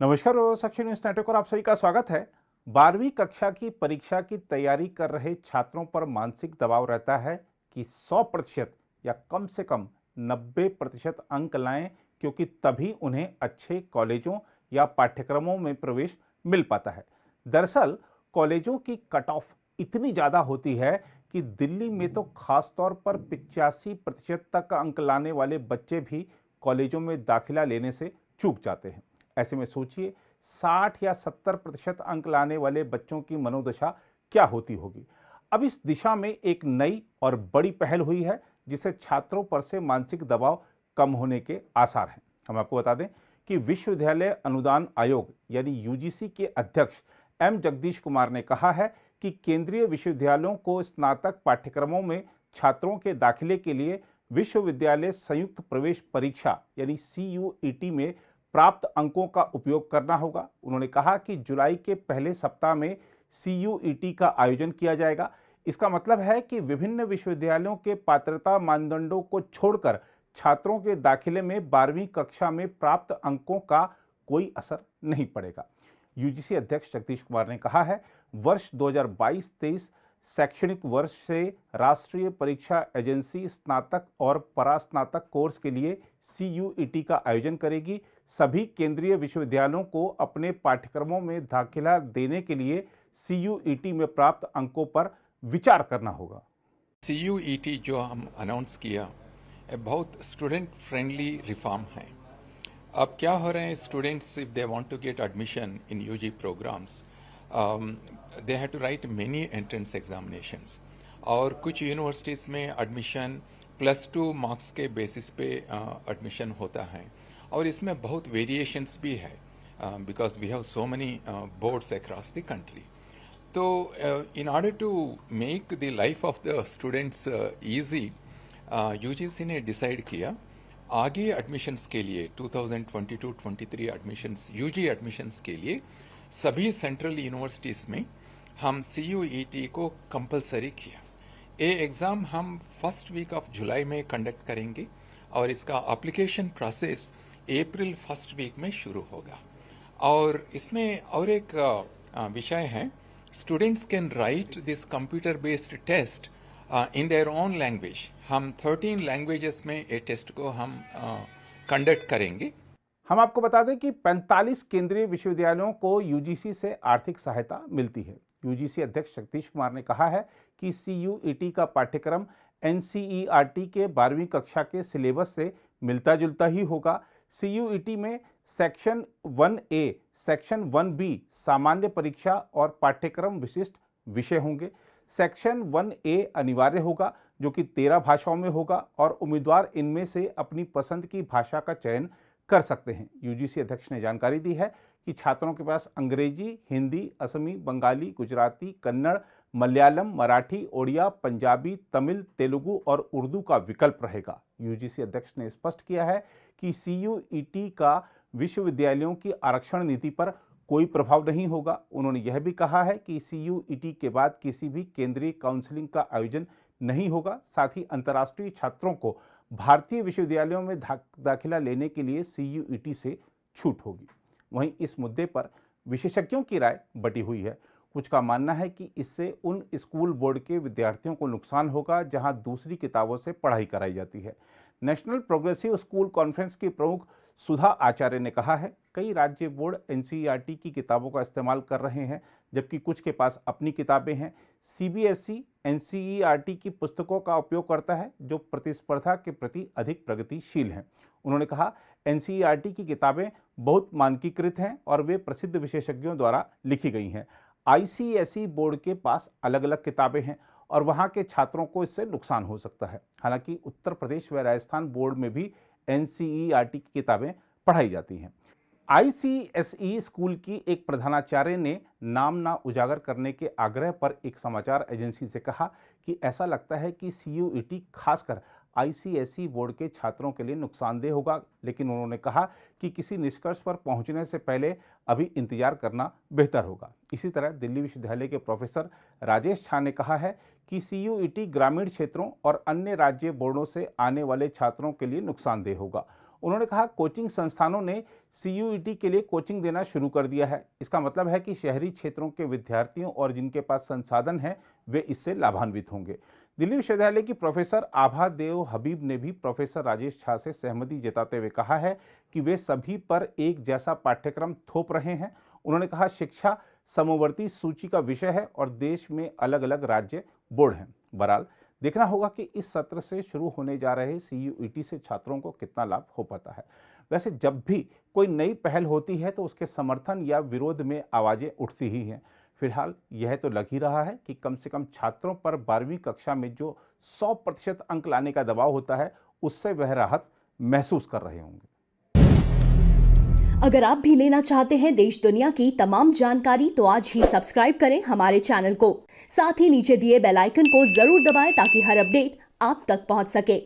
नमस्कार साक्षी news network और आप सभी का स्वागत है। 12वीं कक्षा की परीक्षा की तैयारी कर रहे छात्रों पर मानसिक दबाव रहता है कि 100% या कम से कम 90% अंक लाएं, क्योंकि तभी उन्हें अच्छे कॉलेजों या पाठ्यक्रमों में प्रवेश मिल पाता है। दरअसल कॉलेजों की कट ऑफ इतनी ज़्यादा होती है कि दिल्ली में तो खास तौर पर 85% तक अंक लाने वाले बच्चे भी कॉलेजों में दाखिला लेने से चूक जाते हैं। ऐसे में सोचिए 60 या 70% अंक लाने वाले बच्चों की मनोदशा क्या होती होगी। अब इस दिशा में एक नई और बड़ी पहल हुई है, जिससे छात्रों पर से मानसिक दबाव कम होने के आसार हैं। हम आपको बता दें कि विश्वविद्यालय अनुदान आयोग यानी यूजीसी के अध्यक्ष एम जगदीश कुमार ने कहा है कि केंद्रीय विश्वविद्यालयों को स्नातक पाठ्यक्रमों में छात्रों के दाखिले के लिए विश्वविद्यालय संयुक्त प्रवेश परीक्षा यानी CUET में प्राप्त अंकों का उपयोग करना होगा। उन्होंने कहा कि जुलाई के पहले सप्ताह में CUET का आयोजन किया जाएगा। इसका मतलब है कि विभिन्न विश्वविद्यालयों के पात्रता मानदंडों को छोड़कर छात्रों के दाखिले में 12वीं कक्षा में प्राप्त अंकों का कोई असर नहीं पड़ेगा। यूजीसी अध्यक्ष जगदीश कुमार ने कहा है, वर्ष 2022-23 शैक्षणिक वर्ष से राष्ट्रीय परीक्षा एजेंसी स्नातक और परास्नातक कोर्स के लिए CUET का आयोजन करेगी। सभी केंद्रीय विश्वविद्यालयों को अपने पाठ्यक्रमों में दाखिला देने के लिए CUET में प्राप्त अंकों पर विचार करना होगा। CUET जो हम अनाउंस किया ये बहुत स्टूडेंट फ्रेंडली रिफॉर्म है। अब क्या हो रहे हैं, students if they want to get admission in UG programs they have to write many entrance examinations और कुछ यूनिवर्सिटीज़ में एडमिशन +2 मार्क्स के बेसिस पे एडमिशन होता है और इसमें बहुत वेरिएशंस भी है because we have so many boards across the country. तो in order to make the life of the students easy, UGC ने डिसाइड किया आगे एडमिशन्स के लिए 2022-23 एडमिशन्स यूजी एडमिशन्स के लिए सभी सेंट्रल यूनिवर्सिटीज़ में हम CUET को कंपलसरी किया। ये एग्ज़ाम हम फर्स्ट वीक ऑफ जुलाई में कंडक्ट करेंगे और इसका application process April first week में शुरू होगा। और इसमें और एक विषय है, students can write this computer based test in their own language। हम 13 languages में ये टेस्ट को हम कंडक्ट करेंगे। हम आपको बता दें कि 45 केंद्रीय विश्वविद्यालयों को यूजीसी से आर्थिक सहायता मिलती है। यूजीसी अध्यक्ष जगदीश कुमार ने कहा है कि CUET का पाठ्यक्रम NCERT के 12वीं कक्षा के सिलेबस से मिलता जुलता ही होगा। CUET में सेक्शन 1A, सेक्शन 1B सामान्य परीक्षा और पाठ्यक्रम विशिष्ट विषय होंगे। सेक्शन 1A अनिवार्य होगा, जो कि 13 भाषाओं में होगा और उम्मीदवार इनमें से अपनी पसंद की भाषा का चयन कर सकते हैं। यूजीसी अध्यक्ष ने जानकारी दी है कि छात्रों के पास अंग्रेजी, हिंदी, असमी, बंगाली, गुजराती, कन्नड़, मलयालम, मराठी, ओडिया, पंजाबी, तमिल, तेलुगु और उर्दू का विकल्प रहेगा। यूजीसी अध्यक्ष ने स्पष्ट किया है कि CUET का विश्वविद्यालयों की आरक्षण नीति पर कोई प्रभाव नहीं होगा। उन्होंने यह भी कहा है कि CUET के बाद किसी भी केंद्रीय काउंसलिंग का आयोजन नहीं होगा। साथ ही अंतर्राष्ट्रीय छात्रों को भारतीय विश्वविद्यालयों में दाखिला लेने के लिए CUET से छूट होगी। वहीं इस मुद्दे पर विशेषज्ञों की राय बटी हुई है। कुछ का मानना है कि इससे उन स्कूल बोर्ड के विद्यार्थियों को नुकसान होगा जहां दूसरी किताबों से पढ़ाई कराई जाती है। नेशनल प्रोग्रेसिव स्कूल कॉन्फ्रेंस की प्रमुख सुधा आचार्य ने कहा है, कई राज्य बोर्ड NCERT की किताबों का इस्तेमाल कर रहे हैं, जबकि कुछ के पास अपनी किताबें हैं। CBSE NCERT की पुस्तकों का उपयोग करता है, जो प्रतिस्पर्धा के प्रति अधिक प्रगतिशील हैं। उन्होंने कहा, NCERT की किताबें बहुत मानकीकृत हैं और वे प्रसिद्ध विशेषज्ञों द्वारा लिखी गई हैं। ICSE बोर्ड के पास अलग अलग किताबें हैं और वहां के छात्रों को इससे नुकसान हो सकता है। हालांकि उत्तर प्रदेश व राजस्थान बोर्ड में भी NCERT की किताबें पढ़ाई जाती हैं। ICSE स्कूल की एक प्रधानाचार्य ने नाम ना उजागर करने के आग्रह पर एक समाचार एजेंसी से कहा कि ऐसा लगता है कि CUET खासकर ICSE बोर्ड के छात्रों के लिए नुकसानदेह होगा, लेकिन उन्होंने कहा कि किसी निष्कर्ष पर पहुंचने से पहले अभी इंतजार करना बेहतर होगा। इसी तरह दिल्ली विश्वविद्यालय के प्रोफेसर राजेश झा ने कहा है कि CUET ग्रामीण क्षेत्रों और अन्य राज्य बोर्डों से आने वाले छात्रों के लिए नुकसानदेह होगा। उन्होंने कहा कोचिंग संस्थानों ने CUET के लिए कोचिंग देना शुरू कर दिया है। इसका मतलब है कि शहरी क्षेत्रों के विद्यार्थियों और जिनके पास संसाधन हैं वे इससे लाभान्वित होंगे। दिल्ली विश्वविद्यालय की प्रोफेसर आभा देव हबीब ने भी प्रोफेसर राजेश झा से सहमति जताते हुए कहा है कि वे सभी पर एक जैसा पाठ्यक्रम थोप रहे हैं। उन्होंने कहा शिक्षा समवर्ती सूची का विषय है और देश में अलग अलग राज्य बोर्ड हैं। बहरहाल देखना होगा कि इस सत्र से शुरू होने जा रहे CUET से छात्रों को कितना लाभ हो पाता है। वैसे जब भी कोई नई पहल होती है तो उसके समर्थन या विरोध में आवाजें उठती ही हैं। फिलहाल यह तो लग ही रहा है कि कम से कम छात्रों पर 12वीं कक्षा में जो 100% अंक लाने का दबाव होता है उससे वह राहत महसूस कर रहे होंगे। अगर आप भी लेना चाहते हैं देश दुनिया की तमाम जानकारी तो आज ही सब्सक्राइब करें हमारे चैनल को। साथ ही नीचे दिए बेल आइकन को जरूर दबाएं ताकि हर अपडेट आप तक पहुंच सके।